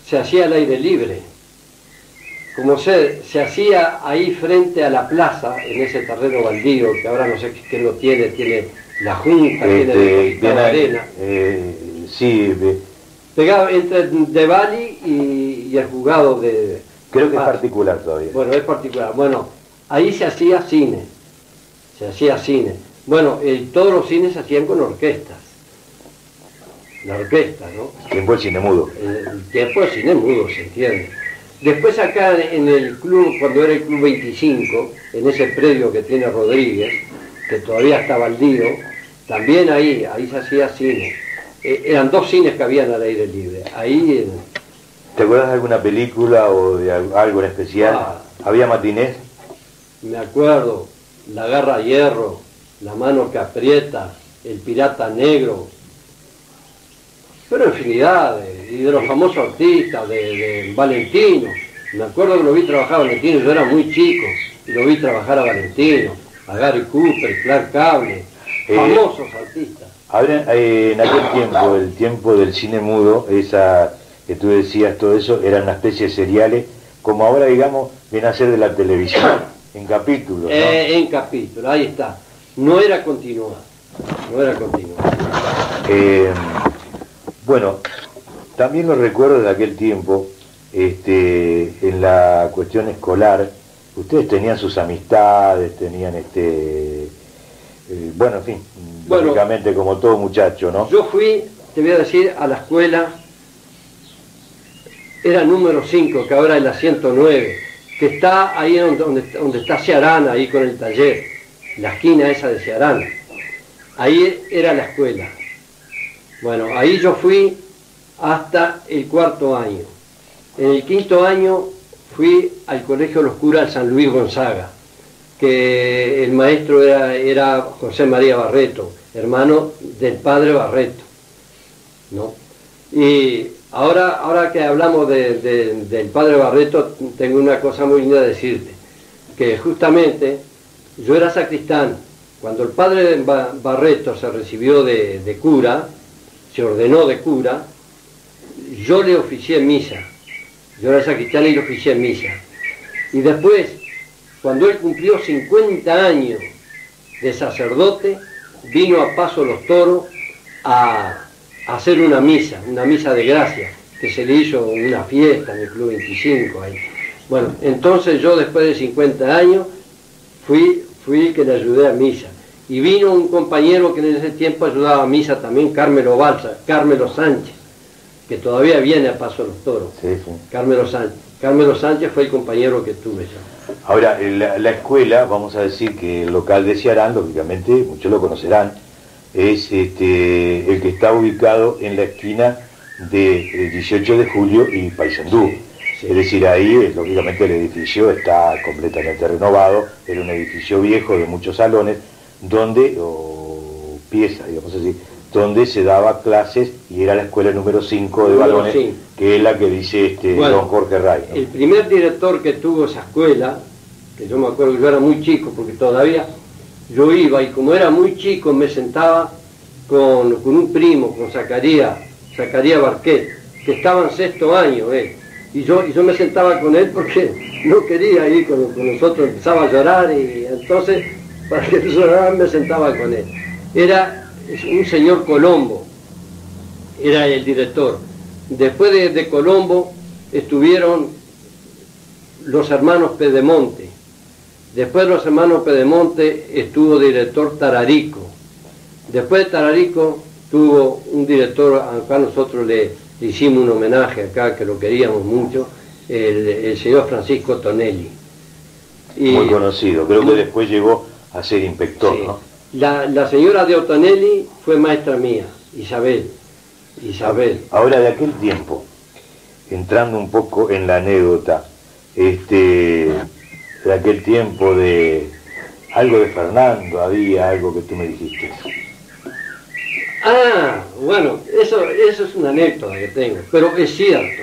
se hacía al aire libre. Como se hacía ahí frente a la plaza, en ese terreno baldío, que ahora no sé quién lo tiene la Junta, tiene la arena. Sí. Pegado entre De Bali y el juzgado de... Creo que es particular todavía. Bueno, es particular. Bueno, ahí se hacía cine. Bueno, todos los cines se hacían con orquestas. La orquesta, ¿no? Tiempo del cine mudo. El tiempo del cine mudo, se entiende. Después acá en el club, cuando era el Club 25, en ese predio que tiene Rodríguez, que todavía está baldío, también ahí se hacía cine. Eran 2 cines que habían al aire libre. Ahí... ¿Te acuerdas de alguna película o de algo en especial? ¿Había matinés? Me acuerdo, La Garra a Hierro, La Mano que Aprieta, El Pirata Negro, pero infinidad, y de los famosos artistas, de Valentino. Me acuerdo que lo vi trabajar a Valentino, yo era muy chico, y lo vi trabajar a Valentino, a Gary Cooper, Clark Cable, famosos artistas. Ahora, en aquel tiempo, el tiempo del cine mudo, esa que tú decías, todo eso, eran una especie de seriales, como ahora, digamos, viene a ser de la televisión, en capítulos, ¿no? En capítulos, ahí está. No era continuado. Bueno, también los recuerdos de aquel tiempo, en la cuestión escolar, ustedes tenían sus amistades, tenían bueno, en fin, lógicamente como todo muchacho, ¿no? Yo fui, te voy a decir, a la escuela, era número 5, que ahora es la 109, que está ahí donde está Cearán, ahí con el taller, la esquina esa de Cearán. Ahí era la escuela. Bueno, ahí yo fui hasta el 4º año. En el 5º año fui al Colegio de los Curas San Luis Gonzaga, que el maestro era José María Barreto, hermano del padre Barreto, ¿no? Y ahora que hablamos del padre Barreto, tengo una cosa muy linda a decirte, que justamente yo era sacristán. Cuando el padre Barreto se recibió de cura, se ordenó de cura, yo le oficié en misa. Yo era sacristán y le oficié en misa. Y después, cuando él cumplió 50 años de sacerdote, vino a Paso Los Toros a hacer una misa de gracia, que se le hizo una fiesta en el Club 25 ahí. Bueno, entonces yo después de 50 años fui que le ayudé a misa. y vino un compañero que en ese tiempo ayudaba a misa también, Carmelo Sánchez, que todavía viene a Paso de los Toros. Sí, sí. Carmelo Sánchez fue el compañero que tuve yo. Ahora, la escuela, vamos a decir que el local de Ciarán, lógicamente, muchos lo conocerán, es el que está ubicado en la esquina de 18 de julio y Paysandú. Sí. Es decir, ahí, lógicamente, el edificio está completamente renovado, era un edificio viejo de muchos salones, donde, o piezas, digamos así, donde se daba clases y era la escuela número 5 de varones, sí, que es la que dice bueno, don Jorge Ray, ¿no? El primer director que tuvo esa escuela, que yo me acuerdo que yo era muy chico, porque todavía yo iba y como era muy chico me sentaba con un primo, con Zacarías Barquet, que estaba en 6º año, y yo me sentaba con él porque no quería ir con nosotros, empezaba a llorar y entonces para que no lloraran me sentaba con él. Era un señor Colombo, era el director. Después de Colombo estuvieron los hermanos Pedemonte. Después de los hermanos Pedemonte estuvo director Tararico. Después de Tararico tuvo un director, acá nosotros le hicimos un homenaje acá, que lo queríamos mucho, el señor Francisco Tonelli. Muy conocido, creo que después llegó a ser inspector, sí, ¿no? La señora de Otonelli fue maestra mía, Isabel. Ahora, de aquel tiempo, entrando un poco en la anécdota, de aquel tiempo de algo de Fernando, había algo que tú me dijiste. Ah, bueno, eso es una anécdota que tengo, pero es cierto.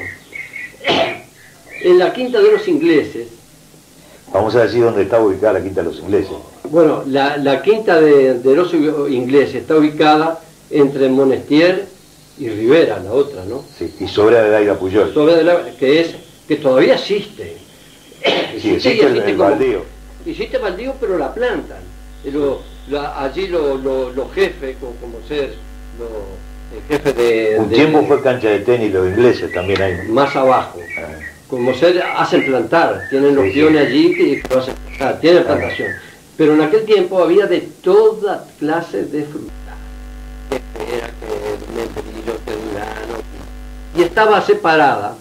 En la Quinta de los Ingleses... Vamos a decir dónde está ubicada la Quinta de los Ingleses. Bueno, la Quinta de los Ingleses está ubicada entre Monestier y Rivera, la otra, ¿no? Sí, y sobre Adelaida Puyol. Que todavía existe. Sí, existe el baldío. Existe baldío, pero la plantan. Allí los jefes, como ser el jefe de... Un tiempo fue cancha de tenis, los ingleses también hay. Más abajo. Como ser, hacen plantar, tienen los piones allí que lo hacen plantar, tienen plantación. Pero en aquel tiempo había de toda clase de fruta. Que pera, que membrillo, que durazno. Y estaba separada,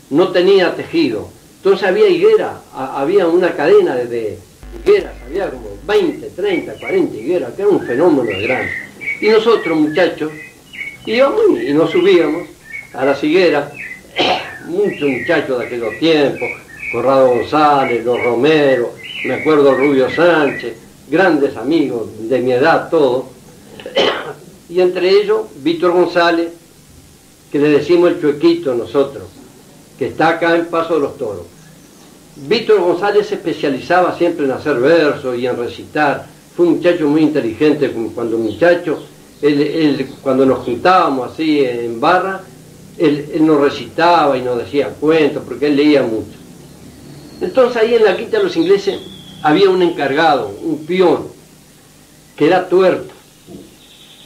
no tenía tejido. Entonces había higuera, había una cadena de higueras, había como 20, 30, 40 higueras, que era un fenómeno grande. Y nosotros, muchachos, íbamos y nos subíamos a las higueras, muchos muchachos de aquellos tiempos, Corrado González, los Romero, me acuerdo Rubio Sánchez, grandes amigos de mi edad todos, y entre ellos Víctor González, que le decimos el Chuequito nosotros, que está acá en Paso de los Toros. Víctor González se especializaba siempre en hacer versos y en recitar, fue un muchacho muy inteligente cuando muchacho, cuando nos juntábamos así en barra, él nos recitaba y nos decía cuentos, porque él leía mucho. Entonces ahí en la Quinta de los Ingleses había un encargado, un peón, que era tuerto.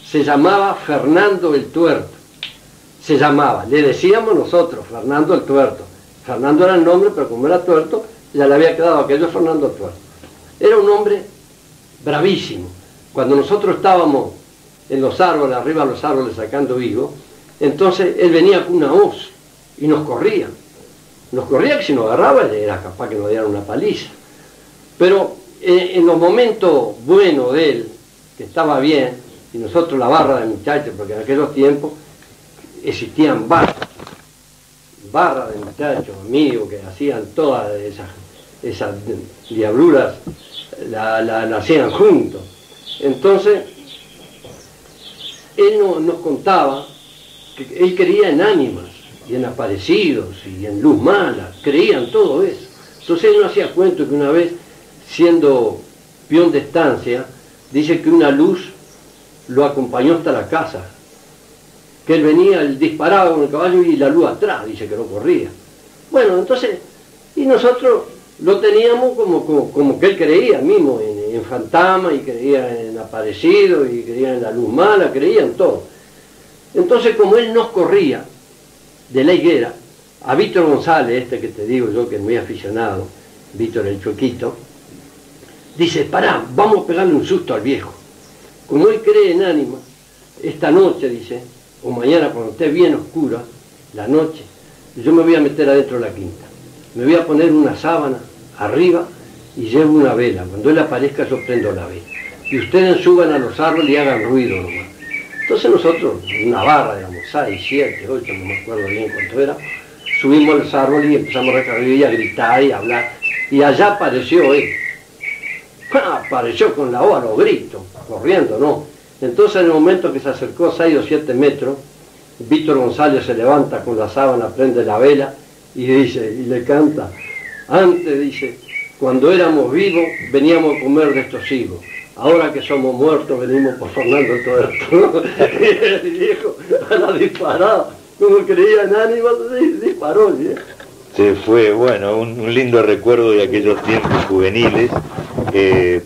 Se llamaba Fernando el Tuerto. Se llamaba, le decíamos nosotros, Fernando el Tuerto. Fernando era el nombre, pero como era tuerto, ya le había quedado aquello Fernando el Tuerto. Era un hombre bravísimo. Cuando nosotros estábamos en los árboles, arriba de los árboles sacando higo, entonces él venía con una hoz y nos corría. Nos corría que si nos agarraba era capaz que nos diera una paliza. Pero en los momentos buenos de él, que estaba bien, y nosotros la barra de muchachos, porque en aquellos tiempos existían barras de muchachos, amigos, que hacían todas esas diabluras, la hacían juntos. Entonces, él nos contaba que él creía en ánimas, y en aparecidos, y en luz mala, creían todo eso. Entonces él no hacía cuento que una vez, siendo peón de estancia, dice que una luz lo acompañó hasta la casa, que él venía, él disparaba con el caballo y la luz atrás, dice que no corría. Bueno, entonces, y nosotros lo teníamos como que él creía mismo en fantasma, y creía en aparecido, y creía en la luz mala, creía en todo. Entonces, como él nos corría de la higuera, a Víctor González, que te digo yo que es muy aficionado, Víctor el Chuequito, dice, pará, vamos a pegarle un susto al viejo. como él cree en ánimas, esta noche, dice, o mañana cuando esté bien oscura, la noche, yo me voy a meter adentro de la quinta. Me voy a poner una sábana arriba y llevo una vela. Cuando él aparezca yo prendo la vela. Y ustedes suban a los árboles y hagan ruido nomás. Entonces nosotros, una barra, digamos, 6, 7, 8, no me acuerdo bien cuánto era, subimos a los árboles y empezamos a recargar y a gritar y a hablar. Y allá apareció él. Apareció con la voz a los gritos, corriendo, ¿no? Entonces en el momento que se acercó a 6 o 7 metros, Víctor González se levanta con la sábana, prende la vela y dice, y le canta, antes dice, cuando éramos vivos veníamos a comer de estos higos, ahora que somos muertos venimos por Fernando el Tuerto. Y el viejo a la disparada, como creía en ánimas, disparó el viejo. Se fue, bueno, un lindo recuerdo de aquellos tiempos juveniles,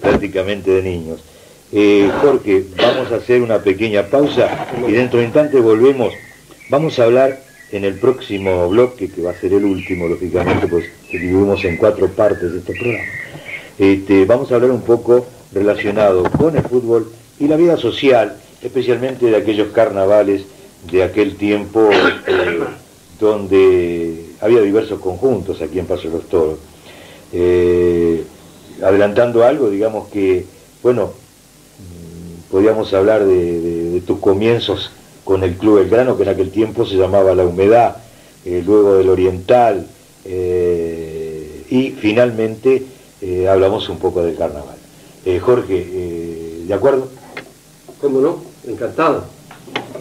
prácticamente de niños. Jorge, vamos a hacer una pequeña pausa y dentro de instantes volvemos. Vamos a hablar en el próximo bloque, que va a ser el último, lógicamente, pues que dividimos en 4 partes de este programa. Vamos a hablar un poco relacionado con el fútbol y la vida social, especialmente de aquellos carnavales de aquel tiempo donde había diversos conjuntos aquí en Paso de los Toros. Adelantando algo, digamos que, bueno, podríamos hablar de tus comienzos con el Club Belgrano, que en aquel tiempo se llamaba La Humedad, luego del Oriental, y finalmente hablamos un poco del carnaval. Jorge, ¿de acuerdo? ¿Cómo no? Encantado.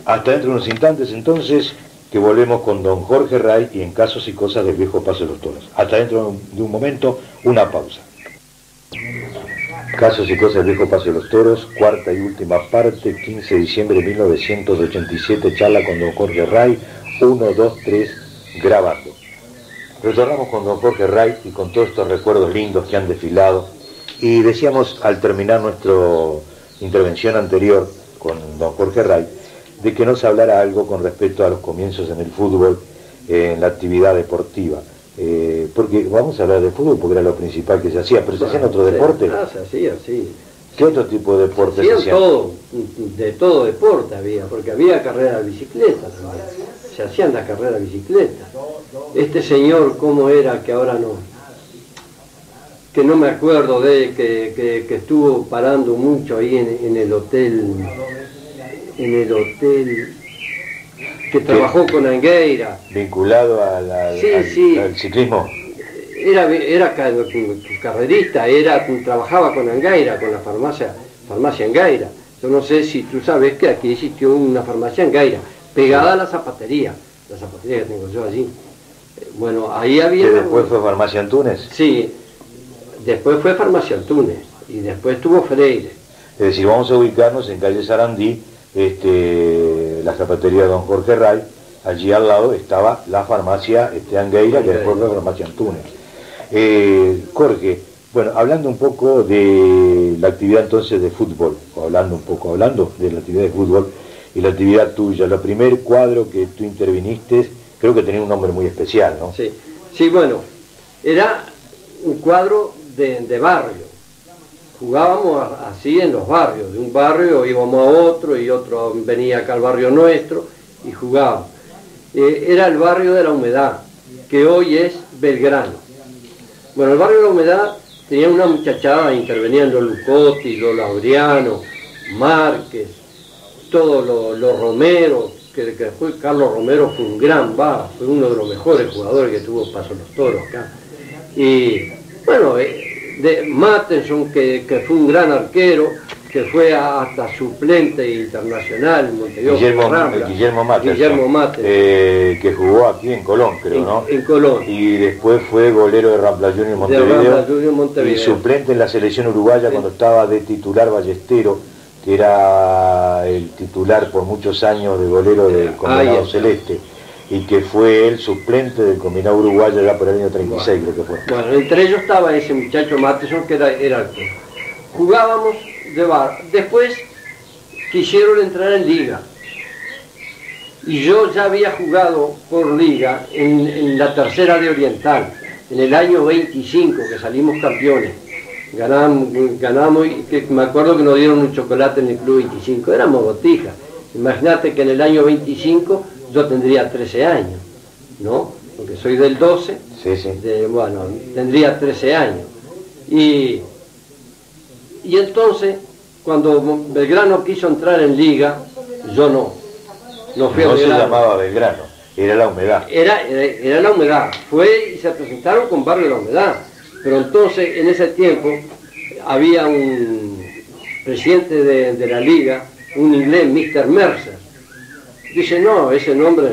Hasta dentro de unos instantes, entonces, que volvemos con don Jorge Ray y en Casos y Cosas del Viejo Paso de los Toros. Hasta dentro de un momento, una pausa. Casos y Cosas del Viejo Paso de los Toros, cuarta y última parte, 15 de diciembre de 1987, charla con don Jorge Ray, 1, 2, 3, grabando. Retornamos con don Jorge Ray y con todos estos recuerdos lindos que han desfilado. Y decíamos al terminar nuestra intervención anterior con don Jorge Ray, de que nos hablara algo con respecto a los comienzos en el fútbol, en la actividad deportiva. Porque vamos a hablar de fútbol porque era lo principal que se hacía, pero se hacían otro deporte. Se hacía, sí. ¿Qué otro tipo de deporte se hacían? De todo deporte había, porque había carrera de bicicleta también. Se hacían las carreras de bicicleta. Este señor, ¿cómo era? Que ahora no, que no me acuerdo de él, que estuvo parando mucho ahí en el hotel, que trabajó con Angueira. Vinculado al ciclismo. Era carrerista, trabajaba con Angueira, con la farmacia Angueira. Yo no sé si tú sabes que aquí existió una farmacia Angueira, pegada a la zapatería que tengo yo allí. Bueno, ahí había... ¿Que después fue Farmacia Antunes? Sí, después fue Farmacia Antunes, y después tuvo Freire. Es decir, vamos a ubicarnos en calle Sarandí, la zapatería de don Jorge Ray, allí al lado estaba la farmacia Angueira, que después fue Farmacia Antunes. Jorge, bueno, hablando un poco de la actividad entonces de fútbol, hablando de la actividad de fútbol y la actividad tuya, el primer cuadro que tú interviniste, creo que tenía un nombre muy especial, ¿no? Sí, bueno, era un cuadro de barrio. Jugábamos así en los barrios, de un barrio íbamos a otro y otro venía acá al barrio nuestro y jugábamos. Era el barrio de La Humedad, que hoy es Belgrano. Bueno, el barrio de La Humedad tenía una muchachada, intervenían los Lucotti, los Laureano, Márquez, todos los Romero, que después Carlos Romero fue un gran fue uno de los mejores jugadores que tuvo Paso de los Toros acá. Y bueno, de Mattenson, que fue un gran arquero, que fue hasta suplente internacional en Montevideo. Guillermo Mattenson, que jugó aquí en Colón, creo, ¿no? En Colón. Y después fue golero de Rampla Junior Montevideo, y suplente en la selección uruguaya cuando estaba de titular Ballestero, que era el titular por muchos años de golero del combinado celeste, y que fue el suplente del combinado uruguayo ya por el año 36, creo que fue. Bueno, entre ellos estaba ese muchacho Matteson, que era arquero. Jugábamos de bar. Después quisieron entrar en liga. Y yo ya había jugado por liga en la tercera de Oriental, en el año 25, que salimos campeones. ganamos y que me acuerdo que nos dieron un chocolate en el Club 25, éramos botijas. Imagínate que en el año 25 yo tendría 13 años, ¿no? Porque soy del 12, Sí, sí. bueno, tendría 13 años. Y entonces, cuando Belgrano quiso entrar en liga, yo no fui a No se Belgrano. llamaba Belgrano, era La Humedad. Era La Humedad, fue y se presentaron con Barrio La Humedad, pero entonces en ese tiempo había un presidente de la liga, un inglés, Mr. Mercer. Dice, no, ese nombre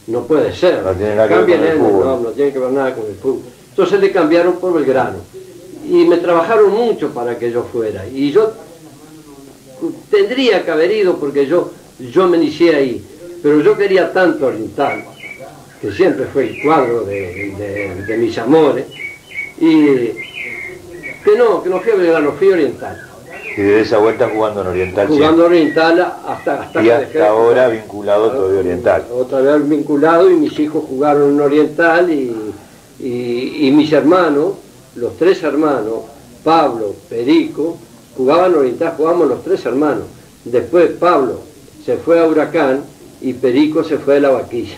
no puede ser, No tiene nada que ver con el fútbol. no tiene que ver nada con el fútbol. Entonces le cambiaron por Belgrano y me trabajaron mucho para que yo fuera, y yo tendría que haber ido porque yo me inicié ahí, pero yo quería tanto Oriental, que siempre fue el cuadro de mis amores, y que no fui a Belgrano, fui a Oriental. Y desde esa vuelta jugando en Oriental Jugando Oriental hasta y que hasta dejé, ahora vinculado todavía a Oriental. otra vez vinculado, y mis hijos jugaron en Oriental, y mis hermanos, los tres hermanos, Pablo, Perico, jugaban en Oriental, jugamos los tres hermanos. Después Pablo se fue a Huracán y Perico se fue a La Vaquilla.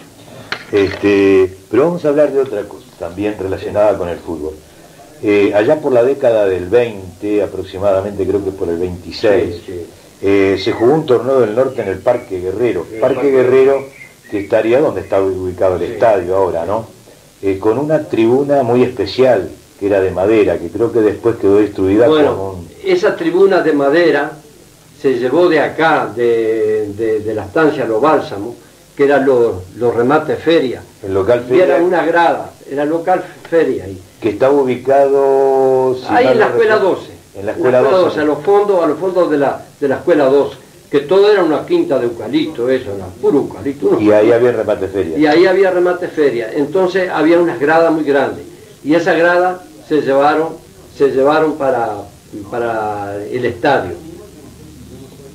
Pero vamos a hablar de otra cosa también relacionada con el fútbol. Allá por la década del 20, aproximadamente, creo que por el 26, se jugó un torneo del norte en el Parque Guerrero. Parque Guerrero, que estaría donde está ubicado el estadio ahora, ¿no? Con una tribuna muy especial, que era de madera, que creo que después quedó destruida Bueno, con un... esa tribuna de madera se llevó de acá, de la estancia Los Bálsamos, que eran los remates feria. El local Y feria, era una grada, era local feria ahí. que estaba ubicado... si Ahí mal en la no escuela recuerdo, 12. En la escuela 12. A los fondos de la escuela 12. Que todo era una quinta de eucalipto, eso, era puro eucalipto. Y ahí había remate feria. Y ahí había remate feria. Entonces había unas gradas muy grandes. Y esas gradas se llevaron para el estadio.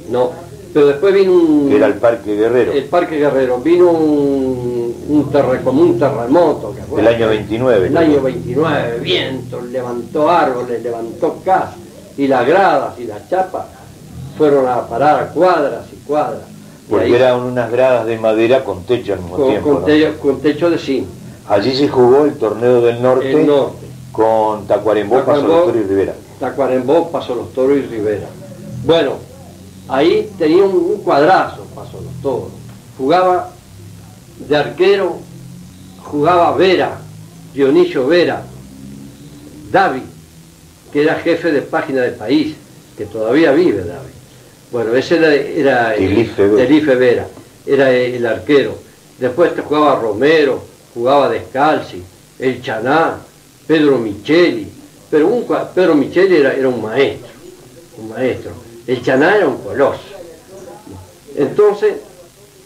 No, pero después vino un... Era el Parque Guerrero. El Parque Guerrero. Vino como un terremoto. Que fue El año 29. el año 29, vientos, levantó árboles, levantó casas, y las gradas y las chapas fueron a parar a cuadras y cuadras. Porque Y ahí, eran unas gradas de madera con techo al mismo tiempo, ¿no? con techo de zinc. Allí se jugó el torneo del norte, El norte. con Tacuarembó, Paso los Toros y Rivera. Tacuarembó, Paso los Toros y Rivera. Bueno, ahí tenía un cuadrazo, Paso los Toros. Jugaba de arquero, jugaba Vera, Dionisio Vera, David, que era jefe de página del País, que todavía vive David. Bueno, ese era Elife Vera, era el arquero. Después te jugaba Romero, jugaba Descalzi, el Chaná, Pedro Micheli, pero Pedro Micheli era un maestro. El Chaná era un coloso. Entonces,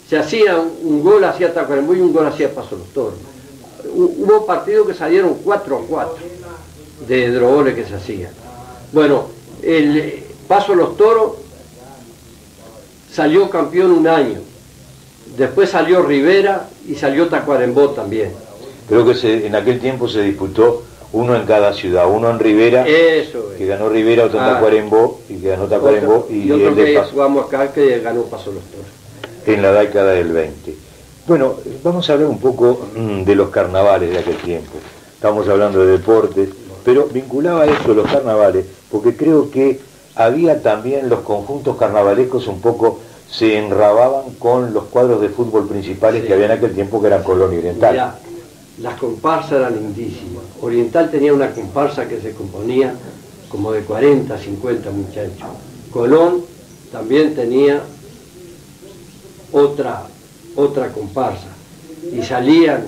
se hacía un gol hacia Tacuarembó y un gol hacia Paso los Toros. Hubo partidos que salieron 4-4 de drogoles que se hacían. Bueno, el Paso los Toros salió campeón un año. Después salió Rivera y salió Tacuarembó también. Creo que en aquel tiempo se disputó uno en cada ciudad, uno en Rivera, Eso es. que ganó Rivera, otro en Tacuarembó, y que ganó Tacuarembó, y otro el de que Paso, jugamos acá que ganó Paso los Toros. en la década del 20. Bueno, vamos a hablar un poco de los carnavales de aquel tiempo. Estamos hablando de deportes, pero vinculaba a eso los carnavales, porque creo que había también los conjuntos carnavalescos un poco se enrababan con los cuadros de fútbol principales que había en aquel tiempo, que eran Colón y Oriental. Mirá, las comparsas eran lindísimas. Oriental tenía una comparsa que se componía como de 40, 50 muchachos. Colón también tenía otra comparsa. Y salían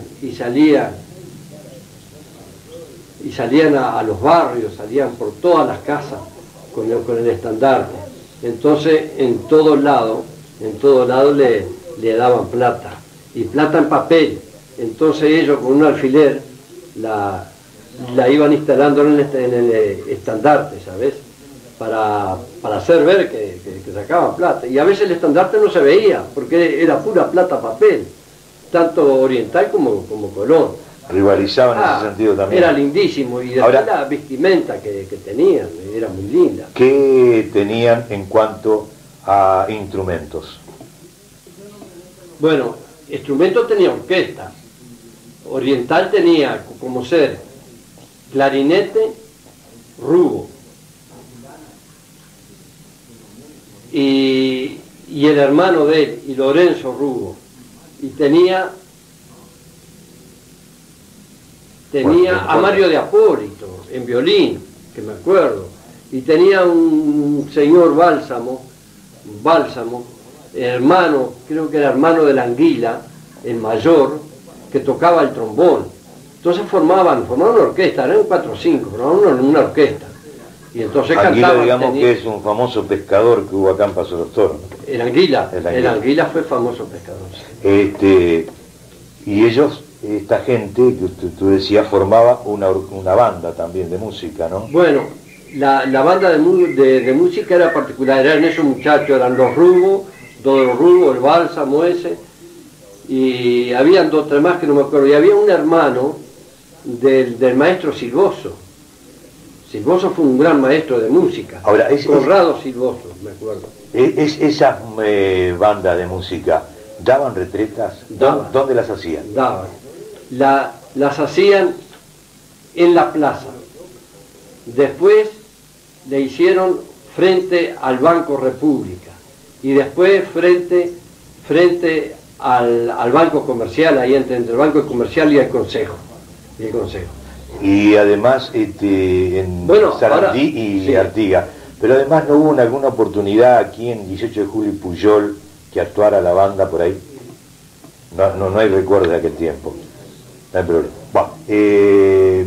a los barrios, salían por todas las casas con el estandarte. Entonces en todos lados le daban plata, y plata en papel. Entonces ellos con un alfiler la iban instalando en el estandarte, ¿sabes? Para hacer ver que sacaban plata. Y a veces el estandarte no se veía, porque era pura plata papel, tanto Oriental como Colón. Rivalizaban en ese sentido también. Era lindísimo, y después la vestimenta que tenían era muy linda. ¿Qué tenían en cuanto a instrumentos? Bueno, instrumentos tenía orquesta. Oriental tenía como ser clarinete, Rubo. Y el hermano de él, y Lorenzo Rubo. Y tenía a Mario de Apólito en violín, que me acuerdo. Y tenía un señor Bálsamo, hermano, creo que era hermano de la Anguila, el mayor, que tocaba el trombón. Entonces formaban una orquesta, eran 4 o 5, formaban una orquesta. Y entonces Anguila, cantaban, digamos que es un famoso pescador que hubo acá en Paso de los Toros. El Anguila fue famoso pescador. Y ellos, esta gente que tú decías, formaba una banda también de música, ¿no? Bueno, la banda de música era particular, eran esos muchachos, eran los Rubos, el Bálsamo ese, y habían 2 o 3 más que no me acuerdo, y había un hermano del maestro Silvoso. Silvoso fue un gran maestro de música. Ahora, Conrado Silvoso, me acuerdo. Esas bandas de música, ¿daban retretas? ¿Dónde las hacían? Daban. Las hacían en la plaza. Después le hicieron frente al Banco República. Y después frente al Banco Comercial, ahí entre el Banco Comercial y el Consejo. Y además en Sarandí y Artigas. Pero además no hubo alguna oportunidad aquí en 18 de julio y Pujol que actuara la banda por ahí. No hay recuerdo de aquel tiempo. No hay problema. Bueno,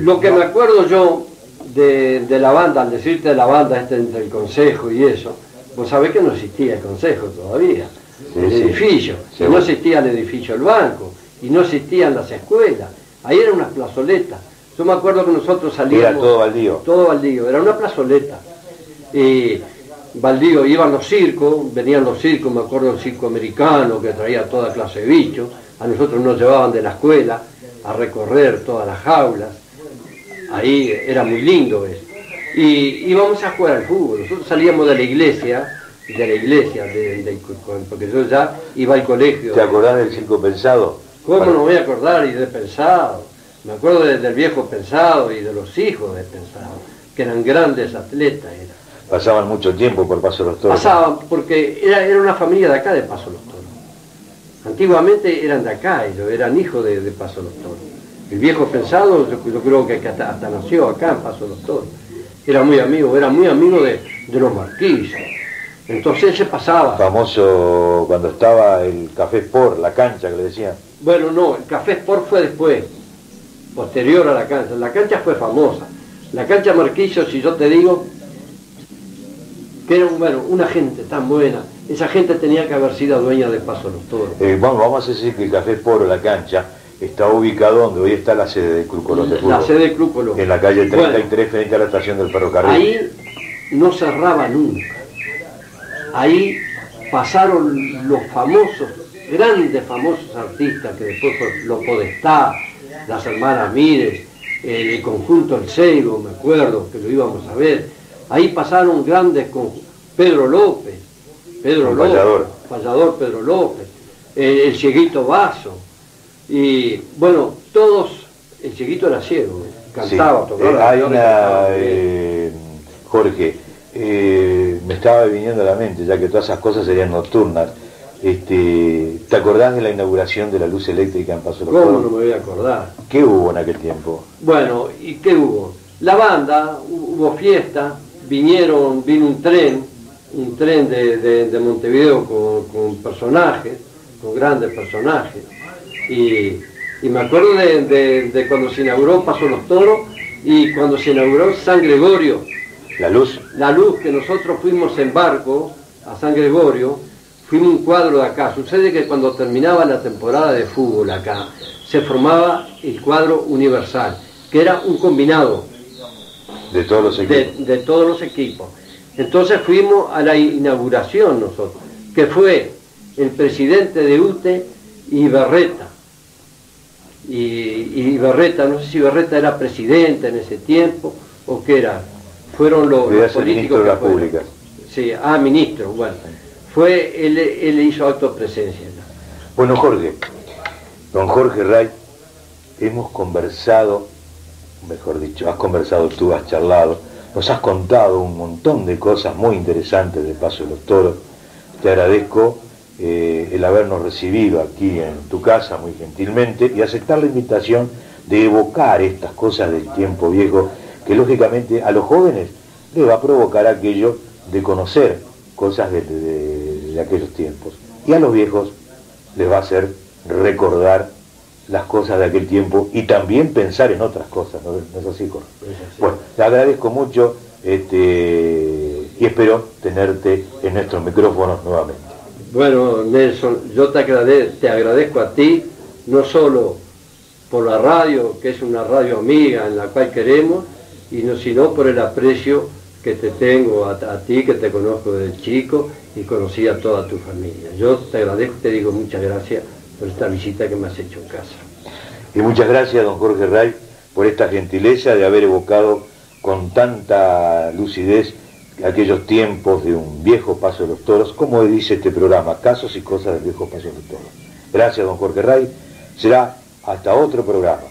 lo que me acuerdo yo de la banda, al decirte de la banda entre el Consejo y eso, vos sabés que no existía el Consejo todavía, el edificio, y no existía el edificio del banco, y no existían las escuelas, ahí eran unas plazoletas. Yo me acuerdo que nosotros salíamos... Era todo baldío. Todo baldío, era una plazoleta. Baldío, iban los circos, venían los circos, me acuerdo del circo americano que traía toda clase de bichos, a nosotros nos llevaban de la escuela a recorrer todas las jaulas, ahí era muy lindo eso. Y íbamos a jugar al fútbol, nosotros salíamos de la iglesia, porque yo ya iba al colegio. ¿Te acordás del circo Pensado? ¿Cómo no voy a acordar? Y de Pensado. Me acuerdo del viejo Pensado y de los hijos de Pensado, que eran grandes atletas. Pasaban mucho tiempo por Paso de los Toros. Pasaban, porque era una familia de acá de Paso de los Toros. Antiguamente eran de acá, ellos eran hijos de Paso de los Toros. El viejo Pensado, yo creo que hasta nació acá en Paso de los Toros. Era muy amigo de los Marquises. Entonces se pasaba. Famoso cuando estaba el Café Sport, la cancha que le decían. Bueno, no, el Café Sport fue después, posterior a la cancha. La cancha fue famosa. La cancha Marquillo, si yo te digo, que era una gente tan buena, esa gente tenía que haber sido dueña de Paso de los Toros. Vamos a decir que el Café Sport, la cancha, está ubicado donde hoy está la sede del Club Colón de Fútbol. La sede del Club Colón. En la calle 33, frente a la estación del ferrocarril. Ahí no cerraba nunca. Ahí pasaron los grandes famosos artistas que después fueron los Podestá, las hermanas Mírez, el conjunto El Seibo, me acuerdo que lo íbamos a ver. Ahí pasaron grandes con Pedro López, Fallador Pedro López, el Cieguito Vaso, y bueno, todos, el Cieguito era ciego, cantaba, tocaba. Jorge, me estaba viniendo a la mente, ya que todas esas cosas serían nocturnas. ¿Te acordás de la inauguración de la luz eléctrica en Paso de los Toros? ¿Cómo no me voy a acordar? ¿Qué hubo en aquel tiempo? Bueno, ¿y qué hubo? La banda, hubo fiesta, vino un tren de Montevideo con personajes, con grandes personajes, y me acuerdo de cuando se inauguró Paso de los Toros y cuando se inauguró San Gregorio. ¿La luz? La luz, que nosotros fuimos en barco a San Gregorio, fuimos un cuadro de acá. Sucede que cuando terminaba la temporada de fútbol acá, se formaba el cuadro universal, que era un combinado de todos los equipos. De todos los equipos. Entonces fuimos a la inauguración nosotros, que fue el presidente de UTE y Berreta. y Berreta, no sé si Berreta era presidente en ese tiempo o qué era, fueron los políticos ministro de la fueron. Pública. Sí, ministro, bueno, él hizo acto de presencia. Bueno, Jorge, don Jorge Ray, hemos conversado, mejor dicho, has conversado tú, has charlado, nos has contado un montón de cosas muy interesantes del Paso de los Toros. Te agradezco el habernos recibido aquí en tu casa muy gentilmente y aceptar la invitación de evocar estas cosas del tiempo viejo que lógicamente a los jóvenes les va a provocar aquello de conocer cosas de aquellos tiempos y a los viejos les va a hacer recordar las cosas de aquel tiempo y también pensar en otras cosas, ¿no es así, Jorge? Bueno, te agradezco mucho y espero tenerte en nuestros micrófonos nuevamente. Bueno, Nelson, yo te agradezco a ti, no solo por la radio, que es una radio amiga en la cual queremos, sino por el aprecio que te tengo a ti, que te conozco desde chico y conocí a toda tu familia. Yo te agradezco, te digo muchas gracias por esta visita que me has hecho en casa. Y muchas gracias, don Jorge Ray, por esta gentileza de haber evocado con tanta lucidez aquellos tiempos de un viejo Paso de los Toros, como dice este programa, casos y cosas del viejo Paso de los Toros. Gracias, don Jorge Ray. Será hasta otro programa.